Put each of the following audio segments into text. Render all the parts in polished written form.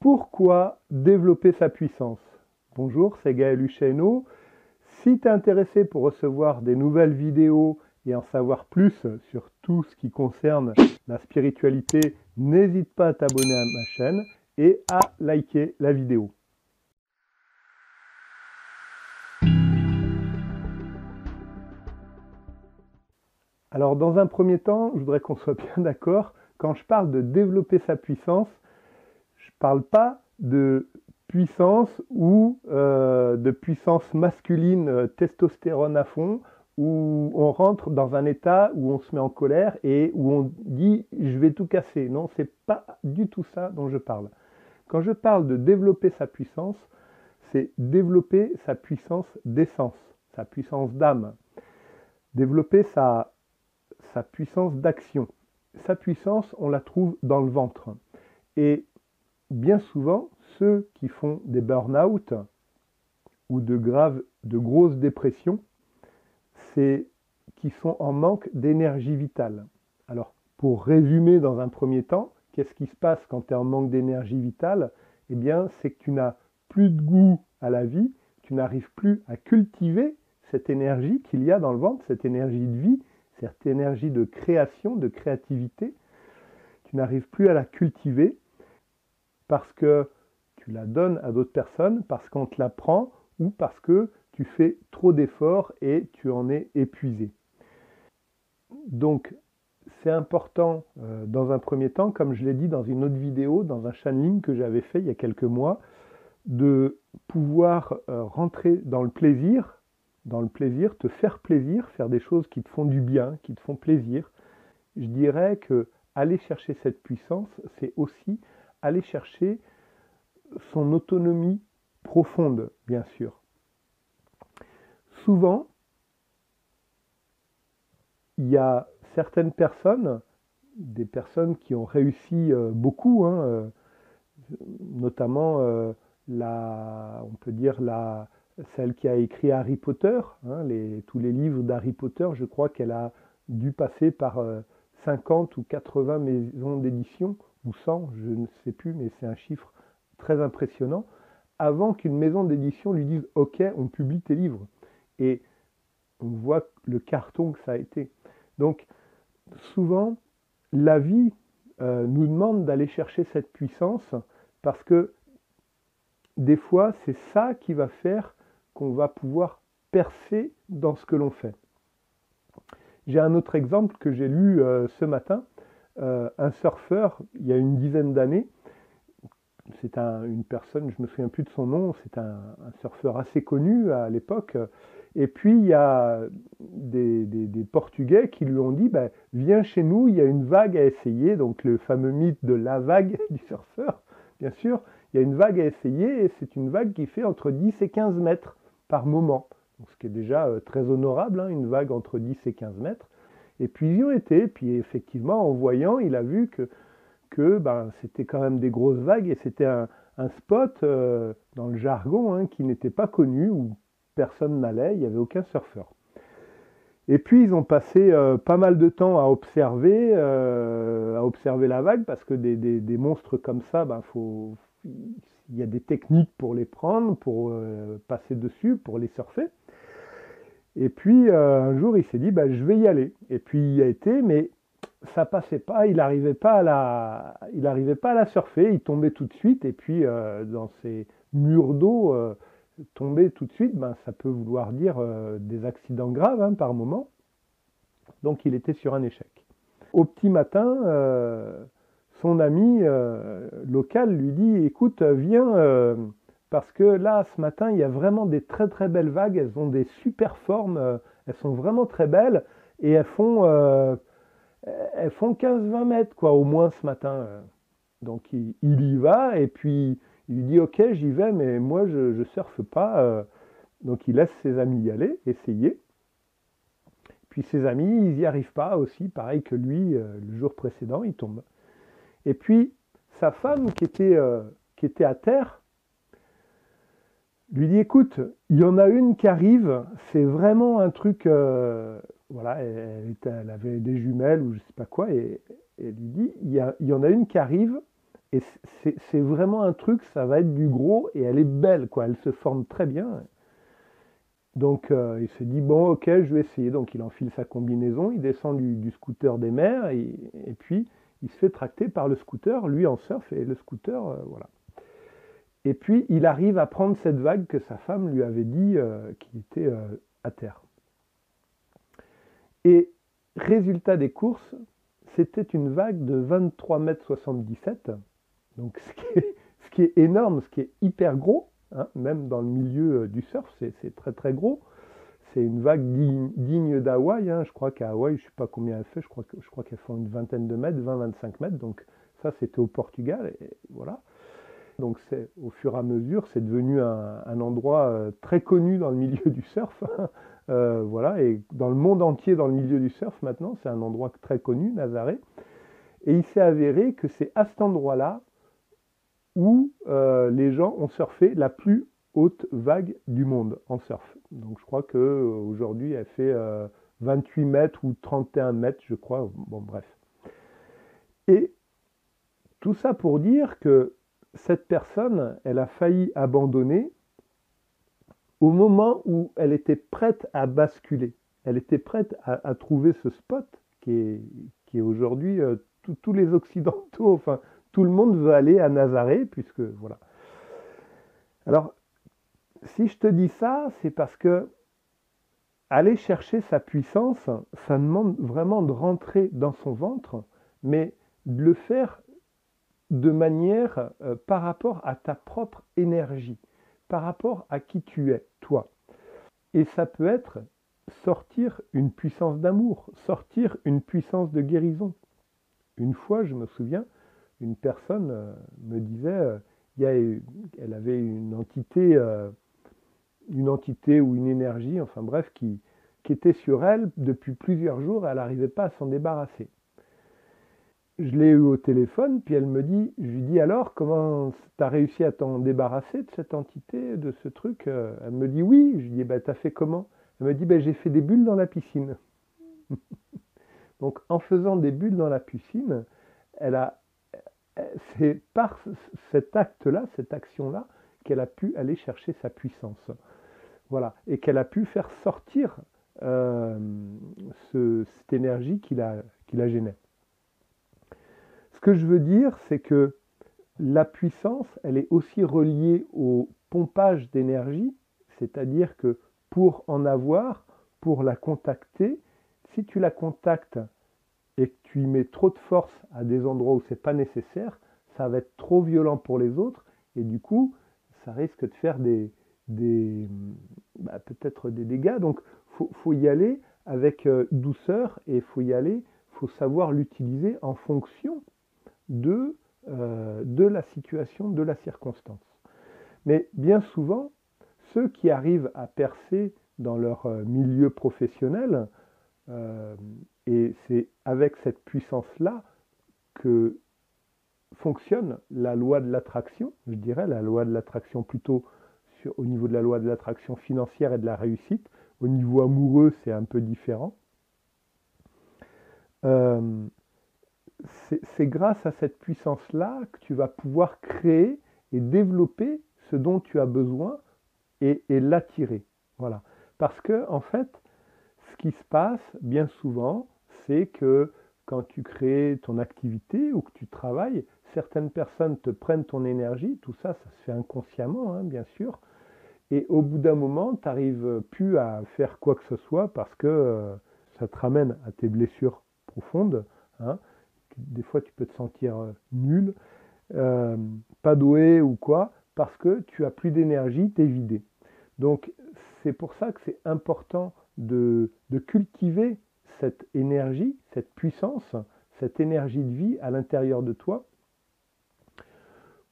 Pourquoi développer sa puissance? Bonjour, c'est Gaël Hucheno. Si tu es intéressé pour recevoir des nouvelles vidéos et en savoir plus sur tout ce qui concerne la spiritualité, n'hésite pas à t'abonner à ma chaîne et à liker la vidéo. Alors dans un premier temps, je voudrais qu'on soit bien d'accord, quand je parle de développer sa puissance, je ne parle pas de puissance ou de puissance masculine, testostérone à fond, où on rentre dans un état où on se met en colère et où on dit « je vais tout casser ». Non, c'est pas du tout ça dont je parle. Quand je parle de développer sa puissance, c'est développer sa puissance d'essence, sa puissance d'âme, développer sa puissance d'action. Sa puissance, on la trouve dans le ventre. Et bien souvent, ceux qui font des burn-out ou de grosses dépressions, c'est qui sont en manque d'énergie vitale. Alors, pour résumer dans un premier temps, qu'est-ce qui se passe quand tu es en manque d'énergie vitale? Eh bien, c'est que tu n'as plus de goût à la vie, tu n'arrives plus à cultiver cette énergie qu'il y a dans le ventre, cette énergie de vie, cette énergie de création, de créativité. Tu n'arrives plus à la cultiver parce que tu la donnes à d'autres personnes, parce qu'on te la prend ou parce que tu fais trop d'efforts et tu en es épuisé. Donc, c'est important dans un premier temps, comme je l'ai dit dans une autre vidéo, dans un channeling que j'avais fait il y a quelques mois, de pouvoir rentrer dans le plaisir, te faire plaisir, faire des choses qui te font du bien, qui te font plaisir. Je dirais que aller chercher cette puissance, c'est aussi aller chercher son autonomie profonde, bien sûr. Souvent, il y a certaines personnes, des personnes qui ont réussi beaucoup, notamment on peut dire celle qui a écrit Harry Potter, tous les livres d'Harry Potter, je crois qu'elle a dû passer par 50 ou 80 maisons d'édition, ou 100, je ne sais plus, mais c'est un chiffre très impressionnant, avant qu'une maison d'édition lui dise « Ok, on publie tes livres ». Et on voit le carton que ça a été. Donc, souvent, la vie nous demande d'aller chercher cette puissance parce que des fois, c'est ça qui va faire qu'on va pouvoir percer dans ce que l'on fait. J'ai un autre exemple que j'ai lu ce matin. Un surfeur, il y a une dizaine d'années, c'est une personne, je ne me souviens plus de son nom, c'est un surfeur assez connu à l'époque. Et puis, il y a des Portugais qui lui ont dit bah, « Viens chez nous, il y a une vague à essayer ». Donc, le fameux mythe de la vague du surfeur, bien sûr. Il y a une vague à essayer et c'est une vague qui fait entre 10 et 15 mètres par moment. Donc, ce qui est déjà très honorable, une vague entre 10 et 15 mètres. Et puis, ils y ont été. Puis, effectivement, en voyant, il a vu que c'était quand même des grosses vagues et c'était un spot dans le jargon qui n'était pas connu, où personne n'allait, il n'y avait aucun surfeur. Et puis ils ont passé pas mal de temps à observer la vague, parce que des monstres comme ça, il y a des techniques pour les prendre, pour passer dessus, pour les surfer. Et puis un jour il s'est dit je vais y aller. Et puis il y a été, mais ça passait pas, il n'arrivait pas à la surfer, il tombait tout de suite, et puis dans ces murs d'eau, tomber tout de suite, ça peut vouloir dire des accidents graves par moment. Donc il était sur un échec. Au petit matin, son ami local lui dit « Écoute, viens, parce que là, ce matin, il y a vraiment des très très belles vagues, elles ont des super formes, elles sont vraiment très belles, et elles font 15-20 mètres, quoi, au moins ce matin. » Donc il y va, et puis il lui dit « Ok, j'y vais, mais moi je ne surfe pas. » Donc il laisse ses amis y aller, essayer. Puis ses amis, ils n'y arrivent pas aussi, pareil que lui, le jour précédent, il tombe. Et puis sa femme qui était à terre lui dit « Écoute, il y en a une qui arrive, c'est vraiment un truc... voilà, elle avait des jumelles ou je ne sais pas quoi, et elle lui dit « Il y en a une qui arrive, Et c'est vraiment un truc, ça va être du gros, et elle est belle, quoi. Elle se forme très bien. Donc il se dit, bon, ok, je vais essayer. Donc il enfile sa combinaison, il descend du scooter des mers, et puis il se fait tracter par le scooter, lui en surf, et le scooter, voilà. Et puis il arrive à prendre cette vague que sa femme lui avait dit qu'il était à terre. Et résultat des courses, c'était une vague de 23,77 m, donc ce qui est énorme, ce qui est hyper gros, hein, même dans le milieu du surf, c'est très très gros. C'est une vague digne d'Hawaï, hein. Je crois qu'à Hawaï, je ne sais pas combien elle fait, je crois qu'elle fait une vingtaine de mètres, 20-25 mètres, donc ça c'était au Portugal, et voilà. Donc au fur et à mesure, c'est devenu un endroit très connu dans le milieu du surf. Voilà, et dans le monde entier, dans le milieu du surf maintenant, c'est un endroit très connu, Nazaré. Et il s'est avéré que c'est à cet endroit-là où les gens ont surfé la plus haute vague du monde en surf. Donc je crois qu'aujourd'hui, elle fait 28 mètres ou 31 mètres, je crois. Bon, bref. Et tout ça pour dire que cette personne, elle a failli abandonner au moment où elle était prête à basculer. Elle était prête à trouver ce spot qui est aujourd'hui, tous les Occidentaux, enfin, tout le monde veut aller à Nazaré, puisque, voilà. Alors, si je te dis ça, c'est parce que aller chercher sa puissance, ça demande vraiment de rentrer dans son ventre, mais de le faire de manière par rapport à ta propre énergie, par rapport à qui tu es, toi. Et ça peut être sortir une puissance d'amour, sortir une puissance de guérison. Une fois, je me souviens, une personne me disait, elle avait une entité ou une énergie, enfin bref, qui était sur elle depuis plusieurs jours, et elle n'arrivait pas à s'en débarrasser. Je l'ai eu au téléphone, puis je lui dis alors, comment tu as réussi à t'en débarrasser de cette entité, de ce truc? Elle me dit oui. Je lui dis, bah, t'as fait comment? Elle me dit, bah, j'ai fait des bulles dans la piscine. Donc en faisant des bulles dans la piscine, c'est par cet acte-là, cette action-là, qu'elle a pu aller chercher sa puissance. Voilà, et qu'elle a pu faire sortir cette énergie qui la gênait. Ce que je veux dire, c'est que la puissance, elle est aussi reliée au pompage d'énergie, c'est-à-dire que pour en avoir, pour la contacter, si tu la contactes et que tu y mets trop de force à des endroits où ce n'est pas nécessaire, ça va être trop violent pour les autres, et du coup, ça risque de faire peut-être des dégâts. Donc, faut y aller avec douceur, et faut savoir l'utiliser en fonction de la situation, de la circonstance. Mais bien souvent, ceux qui arrivent à percer dans leur milieu professionnel, et c'est avec cette puissance-là que fonctionne la loi de l'attraction, je dirais la loi de l'attraction plutôt au niveau de la loi de l'attraction financière et de la réussite. Au niveau amoureux, c'est un peu différent. C'est grâce à cette puissance-là que tu vas pouvoir créer et développer ce dont tu as besoin et l'attirer. Voilà. Parce que, en fait, ce qui se passe bien souvent, c'est que quand tu crées ton activité ou que tu travailles, certaines personnes te prennent ton énergie, tout ça, ça se fait inconsciemment, hein, bien sûr, et au bout d'un moment, tu n'arrives plus à faire quoi que ce soit parce que ça te ramène à tes blessures profondes, hein. Des fois, tu peux te sentir nul, pas doué ou quoi, parce que tu as plus d'énergie, tu es vidé. Donc, c'est pour ça que c'est important de cultiver cette énergie, cette puissance, cette énergie de vie à l'intérieur de toi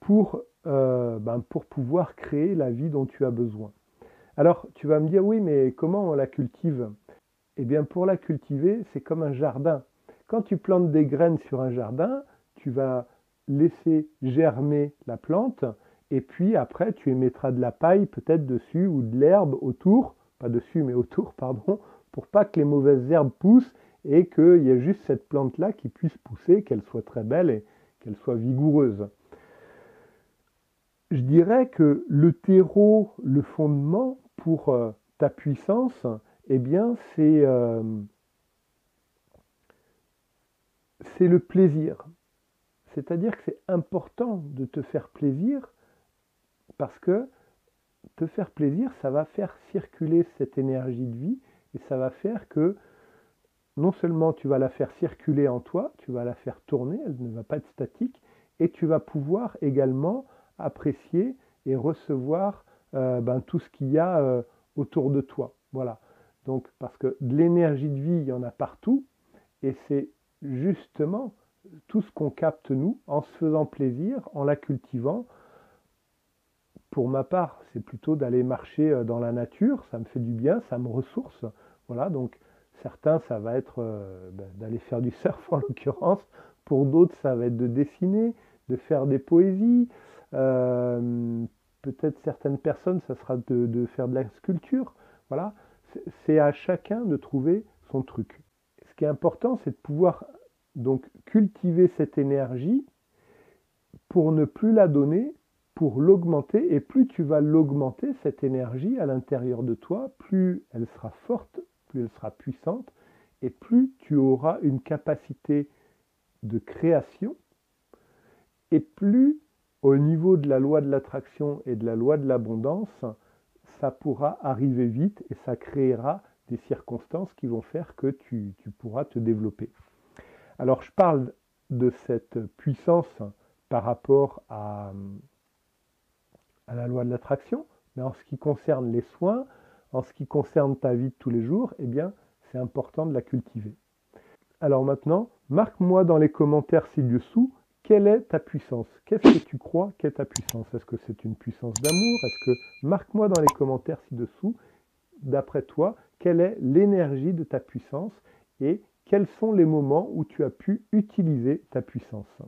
pour pouvoir créer la vie dont tu as besoin. Alors, tu vas me dire, oui, mais comment on la cultive? Eh bien, pour la cultiver, c'est comme un jardin. Quand tu plantes des graines sur un jardin, tu vas laisser germer la plante, et puis après, tu émettras de la paille peut-être dessus ou de l'herbe autour, pas dessus, mais autour, pardon, pour pas que les mauvaises herbes poussent et qu'il y ait juste cette plante-là qui puisse pousser, qu'elle soit très belle et qu'elle soit vigoureuse. je dirais que le terreau, le fondement pour ta puissance, eh bien, c'est le plaisir. C'est-à-dire que c'est important de te faire plaisir parce que te faire plaisir, ça va faire circuler cette énergie de vie et ça va faire que non seulement tu vas la faire circuler en toi, tu vas la faire tourner, elle ne va pas être statique, et tu vas pouvoir également apprécier et recevoir tout ce qu'il y a autour de toi. Voilà. Donc, parce que de l'énergie de vie, il y en a partout, et c'est justement tout ce qu'on capte nous, en se faisant plaisir, en la cultivant. Pour ma part, c'est plutôt d'aller marcher dans la nature, ça me fait du bien, ça me ressource. Voilà, donc certains, ça va être d'aller faire du surf en l'occurrence. Pour d'autres, ça va être de dessiner, de faire des poésies. Euh, Peut-être certaines personnes, ça sera de faire de la sculpture. Voilà, c'est à chacun de trouver son truc. Ce qui est important, c'est de pouvoir donc cultiver cette énergie pour ne plus la donner, pour l'augmenter. Et plus tu vas l'augmenter, cette énergie à l'intérieur de toi, plus elle sera forte, plus elle sera puissante, et plus tu auras une capacité de création, et plus au niveau de la loi de l'attraction et de la loi de l'abondance, ça pourra arriver vite et ça créera des circonstances qui vont faire que tu pourras te développer. Alors je parle de cette puissance par rapport à la loi de l'attraction, mais en ce qui concerne les soins, en ce qui concerne ta vie de tous les jours, eh bien, c'est important de la cultiver. Alors maintenant, marque-moi dans les commentaires ci-dessous, quelle est ta puissance? Qu'est-ce que tu crois qu'est ta puissance? Est-ce que c'est une puissance d'amour? Est-ce que, marque-moi dans les commentaires ci-dessous, d'après toi, quelle est l'énergie de ta puissance et quels sont les moments où tu as pu utiliser ta puissance?